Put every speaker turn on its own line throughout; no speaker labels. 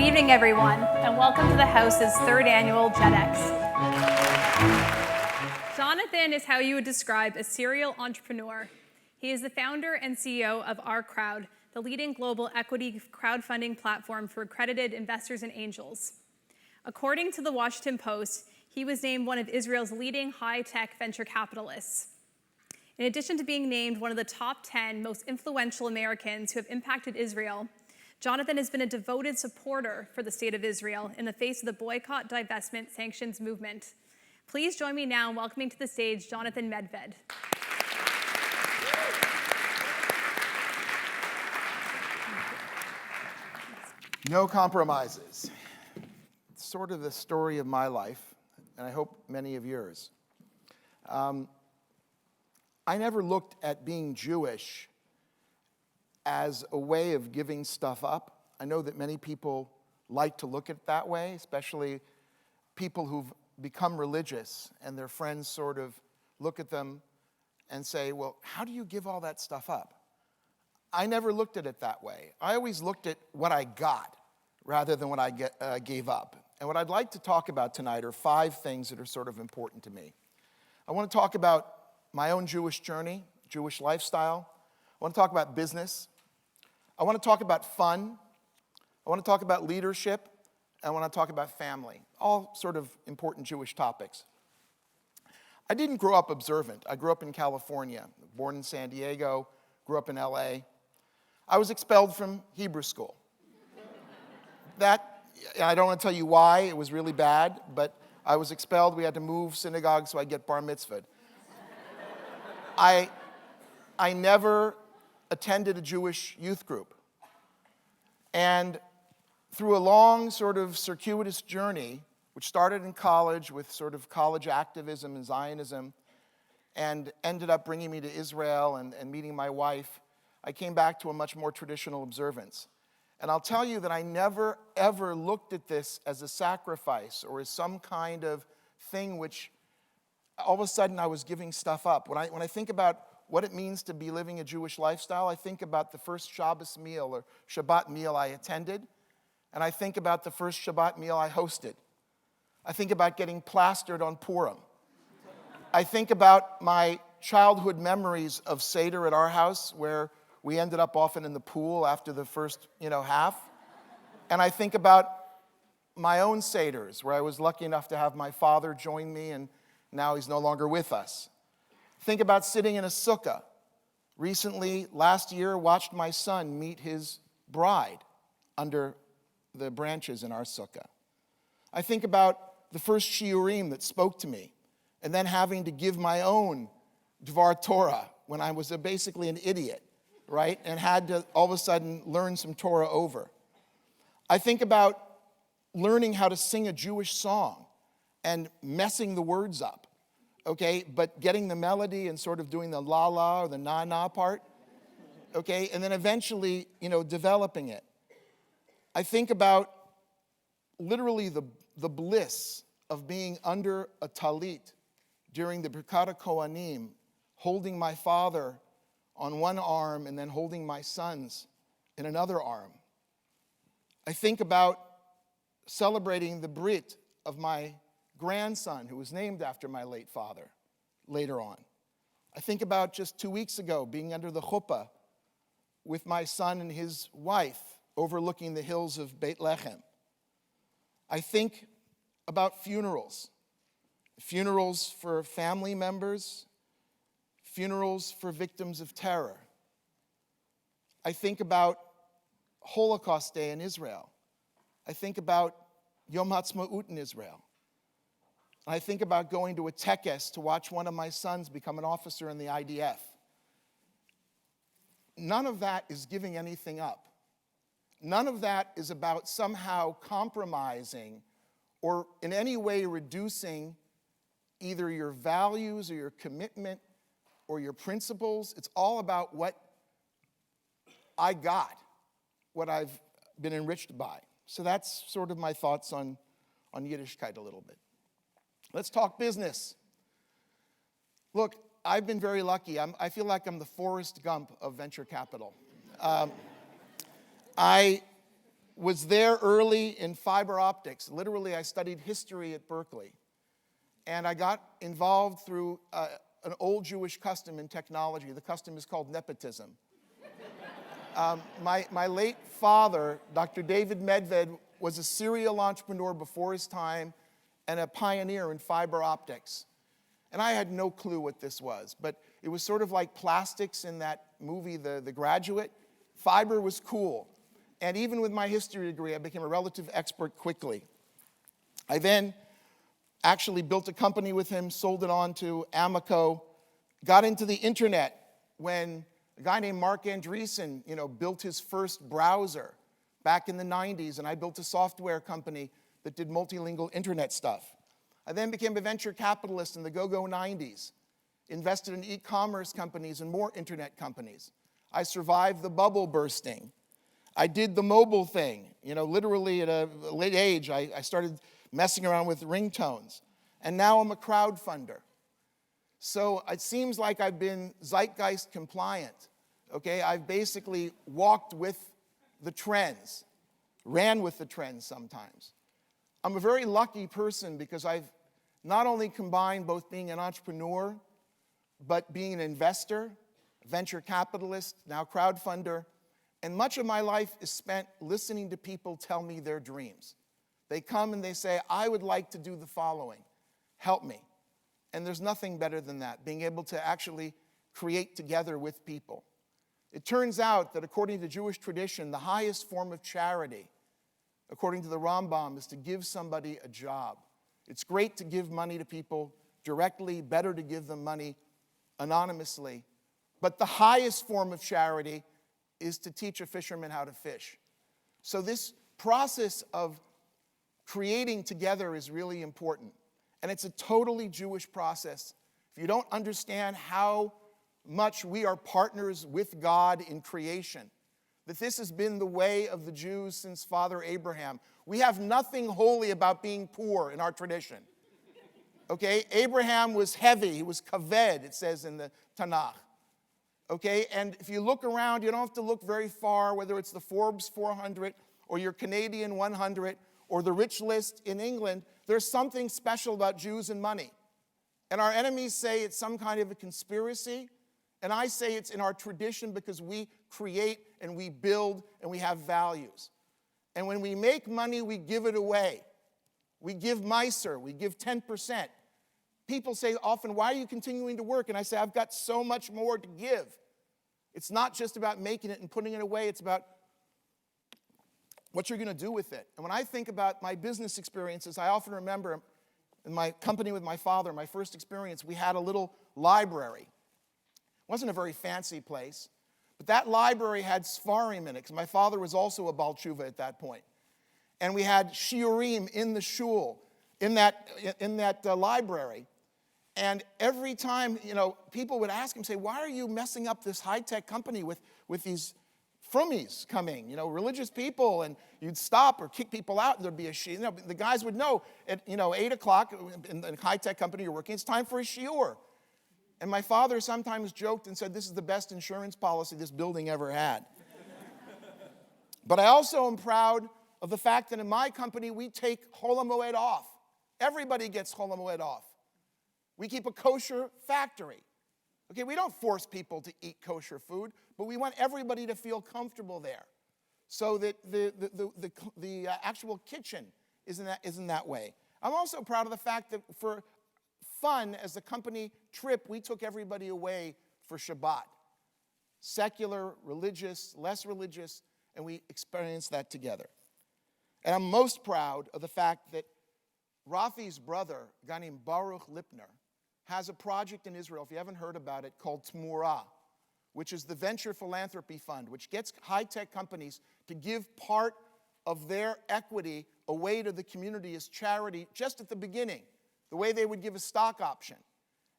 Good evening, everyone, and welcome to the House's third annual JEDx. Jonathan is how you would describe a serial entrepreneur. He is the founder and CEO of OurCrowd, the leading global equity crowdfunding platform for accredited investors and angels. According to the Washington Post, he was named one of Israel's leading high-tech venture capitalists. In addition to being named one of the top 10 most influential Americans who have impacted Israel, Jonathan has been a devoted supporter for the state of Israel in the face of the boycott, divestment, sanctions movement. Please join me now in welcoming to the stage Jonathan Medved.
No compromises. It's sort of the story of my life, and I hope many of yours. I never looked at being Jewish as a way of giving stuff up. I know that many people like to look at it that way, especially people who've become religious and their friends sort of look at them and say, well, how do you give all that stuff up? I never looked at it that way. I always looked at what I got rather than what I gave up. And what I'd like to talk about tonight are 5 things that are sort of important to me. I want to talk about my own Jewish journey, Jewish lifestyle. I want to talk about business. I want to talk about fun. I want to talk about leadership. I want to talk about family, all sort of important Jewish topics. I didn't grow up observant. I grew up in California, born in San Diego, grew up in LA. I was expelled from Hebrew school. I don't want to tell you why, it was really bad, but I was expelled. We had to move synagogue so I get bar mitzvahed. I never attended a Jewish youth group. And through a long sort of circuitous journey, which started in college with sort of college activism and Zionism, and ended up bringing me to Israel and meeting my wife, I came back to a much more traditional observance. And I'll tell you that I never, ever looked at this as a sacrifice or as some kind of thing which all of a sudden I was giving stuff up. When I think about what it means to be living a Jewish lifestyle, I think about the first Shabbos meal or Shabbat meal I attended, and I think about the first Shabbat meal I hosted. I think about getting plastered on Purim. I think about my childhood memories of Seder at our house, where we ended up often in the pool after the first, half. And I think about my own Seders, where I was lucky enough to have my father join me, and now he's no longer with us. Think about sitting in a sukkah. Recently, last year, watched my son meet his bride under the branches in our sukkah. I think about the first shiurim that spoke to me, and then having to give my own Dvar Torah when I was basically an idiot, right? And had to all of a sudden learn some Torah over. I think about learning how to sing a Jewish song and messing the words up, okay? But getting the melody and sort of doing the la-la or the na-na part, okay? And then eventually, developing it. I think about literally the bliss of being under a talit during the Birkat HaKohanim, holding my father on one arm and then holding my sons in another arm. I think about celebrating the Brit of my grandson, who was named after my late father, later on. I think about just 2 weeks ago being under the chuppah with my son and his wife overlooking the hills of Beit Lechem. I think about funerals for family members, funerals for victims of terror. I think about Holocaust Day in Israel. I think about Yom Ha'atzmaut in Israel. I think about going to a tekes to watch one of my sons become an officer in the IDF. None of that is giving anything up. None of that is about somehow compromising or in any way reducing either your values or your commitment or your principles. It's all about what I got, what I've been enriched by. So that's sort of my thoughts on Yiddishkeit a little bit. Let's talk business. Look, I've been very lucky. I feel like I'm the Forrest Gump of venture capital. I was there early in fiber optics. Literally, I studied history at Berkeley. And I got involved through an old Jewish custom in technology. The custom is called nepotism. My late father, Dr. David Medved, was a serial entrepreneur before his time and a pioneer in fiber optics. And I had no clue what this was, but it was sort of like plastics in that movie, The Graduate. Fiber was cool. And even with my history degree, I became a relative expert quickly. I then actually built a company with him, sold it on to Amico, got into the internet when a guy named Mark Andreessen, built his first browser back in the 90s, and I built a software company that did multilingual internet stuff. I then became a venture capitalist in the go-go 90s, invested in e-commerce companies and more internet companies. I survived the bubble bursting. I did the mobile thing. Literally at a late age, I started messing around with ringtones. And now I'm a crowdfunder. So it seems like I've been zeitgeist compliant. Okay, I've basically walked with the trends, ran with the trends sometimes. I'm a very lucky person because I've not only combined both being an entrepreneur, but being an investor, venture capitalist, now crowdfunder, and much of my life is spent listening to people tell me their dreams. They come and they say, I would like to do the following. Help me. And there's nothing better than that, being able to actually create together with people. It turns out that according to Jewish tradition, the highest form of charity, according to the Rambam, is to give somebody a job. It's great to give money to people directly, better to give them money anonymously. But the highest form of charity is to teach a fisherman how to fish. So this process of creating together is really important. And it's a totally Jewish process. If you don't understand how much we are partners with God in creation, that this has been the way of the Jews since Father Abraham. We have nothing holy about being poor in our tradition. Okay? Abraham was heavy. He was kaved, it says in the Tanakh. Okay? And if you look around, you don't have to look very far, whether it's the Forbes 400 or your Canadian 100 or the rich list in England, there's something special about Jews and money. And our enemies say it's some kind of a conspiracy. And I say it's in our tradition because we create and we build and we have values. And when we make money, we give it away. We give Meiser, we give 10%. People say often, why are you continuing to work? And I say, I've got so much more to give. It's not just about making it and putting it away, it's about what you're going to do with it. And when I think about my business experiences, I often remember in my company with my father, my first experience, we had a little library. It wasn't a very fancy place, but that library had Sfarim in it, because my father was also a Baal Tshuva at that point. And we had Shiurim in the shul, in that library. And every time, people would ask him, say, why are you messing up this high-tech company with these frummies coming, religious people, and you'd stop or kick people out, and there'd be a shiur. The guys would know at, 8 o'clock in the high-tech company you're working, it's time for a shiur. And my father sometimes joked and said, this is the best insurance policy this building ever had. But I also am proud of the fact that in my company, we take Chol HaMoed off. Everybody gets Chol HaMoed off. We keep a kosher factory. Okay, we don't force people to eat kosher food, but we want everybody to feel comfortable there, so that the actual kitchen is in that way. I'm also proud of the fact that for fun, as a company trip, we took everybody away for Shabbat. Secular, religious, less religious, and we experienced that together. And I'm most proud of the fact that Rafi's brother, a guy named Baruch Lipner, has a project in Israel, if you haven't heard about it, called Tmura, which is the venture philanthropy fund, which gets high-tech companies to give part of their equity away to the community as charity just at the beginning, the way they would give a stock option.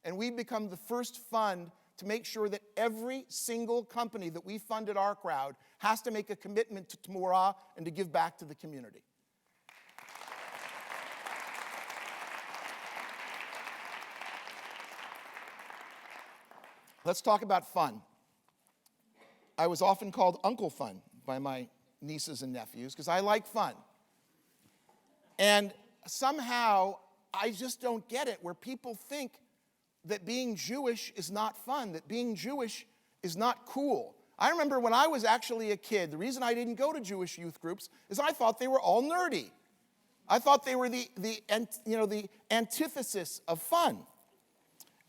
And we become the first fund to make sure that every single company that we fund at OurCrowd has to make a commitment to Tmura and to give back to the community. Let's talk about fun. I was often called Uncle Fun by my nieces and nephews because I like fun. And somehow, I just don't get it where people think that being Jewish is not fun, that being Jewish is not cool. I remember when I was actually a kid, the reason I didn't go to Jewish youth groups is I thought they were all nerdy. I thought they were the antithesis of fun.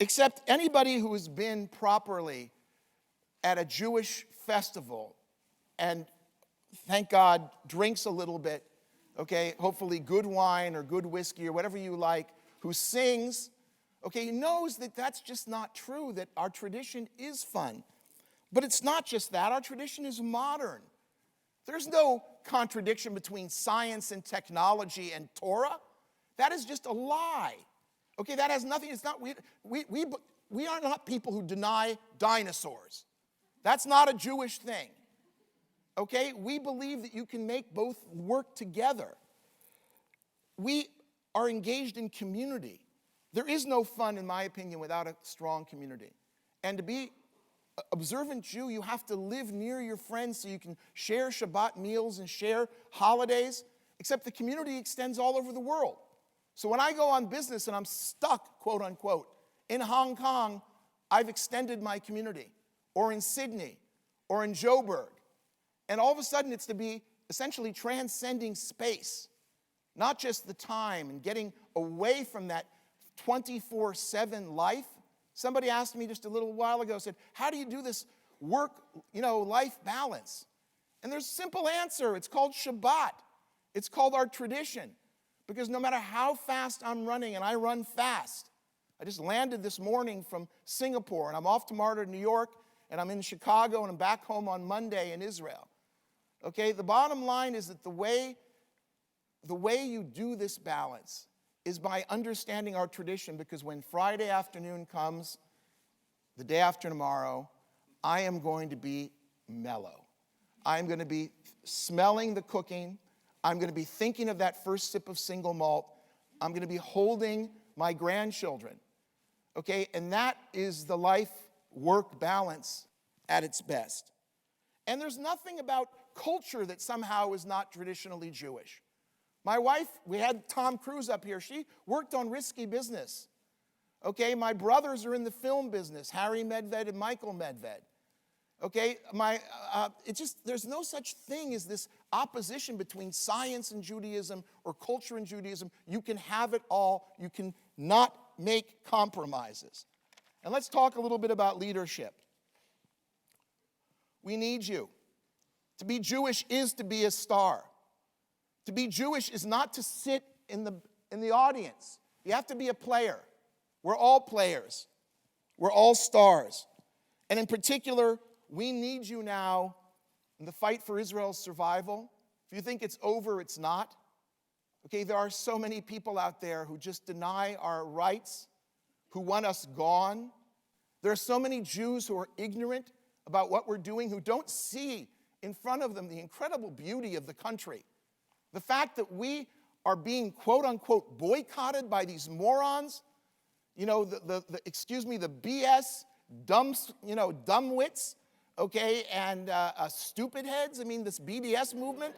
Except anybody who has been properly at a Jewish festival and, thank God, drinks a little bit, okay, hopefully good wine or good whiskey or whatever you like, who sings, okay, knows that that's just not true, that our tradition is fun. But it's not just that, our tradition is modern. There's no contradiction between science and technology and Torah. That is just a lie. Okay, that has nothing, it's not, we are not people who deny dinosaurs. That's not a Jewish thing. Okay, we believe that you can make both work together. We are engaged in community. There is no fun, in my opinion, without a strong community. And to be an observant Jew, you have to live near your friends so you can share Shabbat meals and share holidays, except the community extends all over the world. So when I go on business and I'm stuck, quote unquote, in Hong Kong, I've extended my community, or in Sydney, or in Joburg. And all of a sudden it's to be essentially transcending space, not just the time, and getting away from that 24/7 life. Somebody asked me just a little while ago, said, how do you do this work-life balance? And there's a simple answer. It's called Shabbat. It's called our tradition. Because no matter how fast I'm running, and I run fast. I just landed this morning from Singapore, and I'm off tomorrow to New York, and I'm in Chicago, and I'm back home on Monday in Israel. Okay, the bottom line is that the way you do this balance is by understanding our tradition, because when Friday afternoon comes, the day after tomorrow, I am going to be mellow. I'm going to be smelling the cooking. I'm going to be thinking of that first sip of single malt. I'm going to be holding my grandchildren. Okay, and that is the life-work balance at its best. And there's nothing about culture that somehow is not traditionally Jewish. My wife, we had Tom Cruise up here. She worked on risky business. Okay, my brothers are in the film business, Harry Medved and Michael Medved. Okay, there's no such thing as this opposition between science and Judaism or culture and Judaism. You can have it all. You can not make compromises. And let's talk a little bit about leadership. We need you. To be Jewish is to be a star. To be Jewish is not to sit in the audience. You have to be a player. We're all players. We're all stars. And in particular, we need you now in the fight for Israel's survival. If you think it's over, it's not. Okay, there are so many people out there who just deny our rights, who want us gone. There are so many Jews who are ignorant about what we're doing, who don't see in front of them the incredible beauty of the country. The fact that we are being, quote unquote, boycotted by these morons, the BS, dumbwits, okay, and stupid heads, this BDS movement.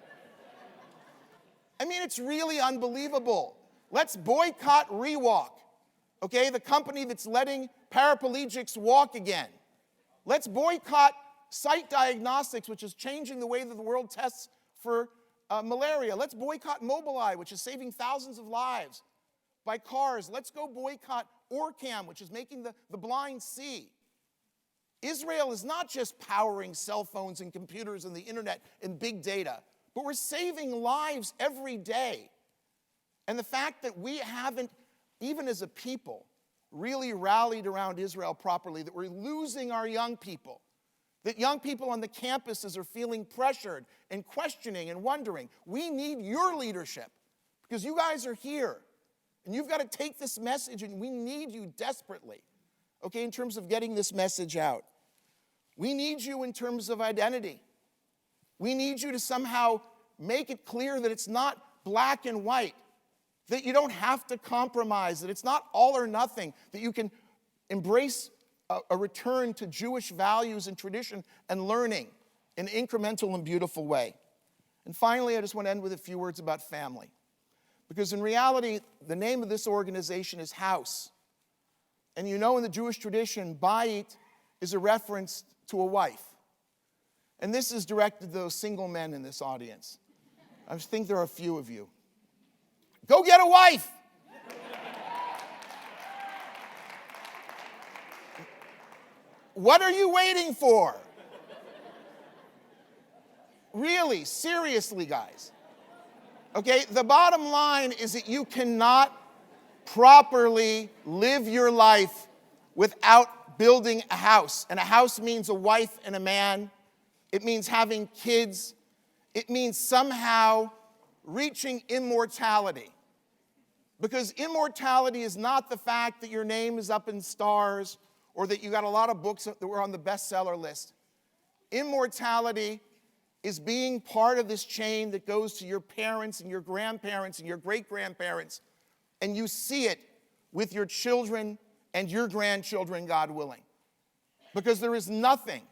It's really unbelievable. Let's boycott Rewalk, okay, the company that's letting paraplegics walk again. Let's boycott Site Diagnostics, which is changing the way that the world tests for malaria. Let's boycott Mobileye, which is saving thousands of lives by cars. Let's go boycott OurCrowd, which is making the blind see. Israel is not just powering cell phones and computers and the internet and big data, but we're saving lives every day. And the fact that we haven't, even as a people, really rallied around Israel properly, that we're losing our young people, that young people on the campuses are feeling pressured and questioning and wondering. We need your leadership because you guys are here. And you've got to take this message, and we need you desperately, okay, in terms of getting this message out. We need you in terms of identity. We need you to somehow make it clear that it's not black and white, that you don't have to compromise, that it's not all or nothing, that you can embrace a return to Jewish values and tradition and learning in an incremental and beautiful way. And finally, I just want to end with a few words about family. Because in reality, the name of this organization is House. And you know in the Jewish tradition, Bayit is a reference to a wife. And this is directed to those single men in this audience. I think there are a few of you. Go get a wife! What are you waiting for? Really, seriously, guys. Okay, the bottom line is that you cannot properly live your life without building a house. And a house means a wife and a man. It means having kids. It means somehow reaching immortality. Because immortality is not the fact that your name is up in stars or that you got a lot of books that were on the bestseller list. Immortality is being part of this chain that goes to your parents and your grandparents and your great-grandparents, and you see it with your children and your grandchildren, God willing. Because there is nothing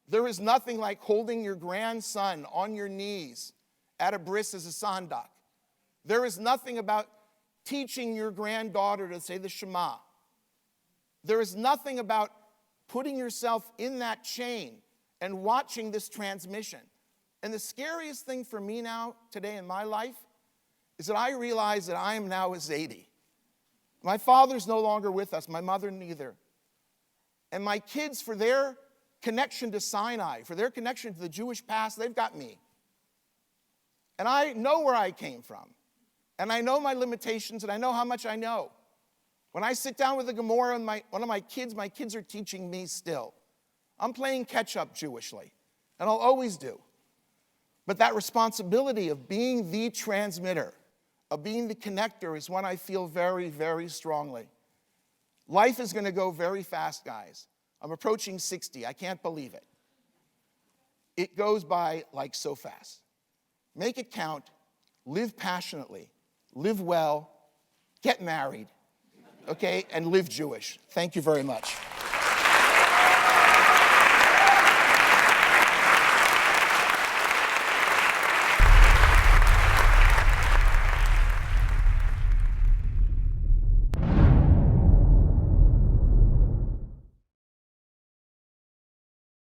like holding your grandson on your knees at a bris as a sandak. There is nothing about teaching your granddaughter to say the Shema. There is nothing about putting yourself in that chain and watching this transmission. And the scariest thing for me now, today in my life, is that I realize that I am now a Zaidi. My father's no longer with us, my mother neither. And my kids, for their connection to Sinai, for their connection to the Jewish past, they've got me. And I know where I came from. And I know my limitations, and I know how much I know. When I sit down with the Gemara and one of my kids are teaching me still. I'm playing catch-up Jewishly, and I'll always do. But that responsibility of being the transmitter, of being the connector, is one I feel very, very strongly. Life is going to go very fast, guys. I'm approaching 60. I can't believe it. It goes by like so fast. Make it count. Live passionately. Live well. Get married. Okay? And live Jewish. Thank you very much.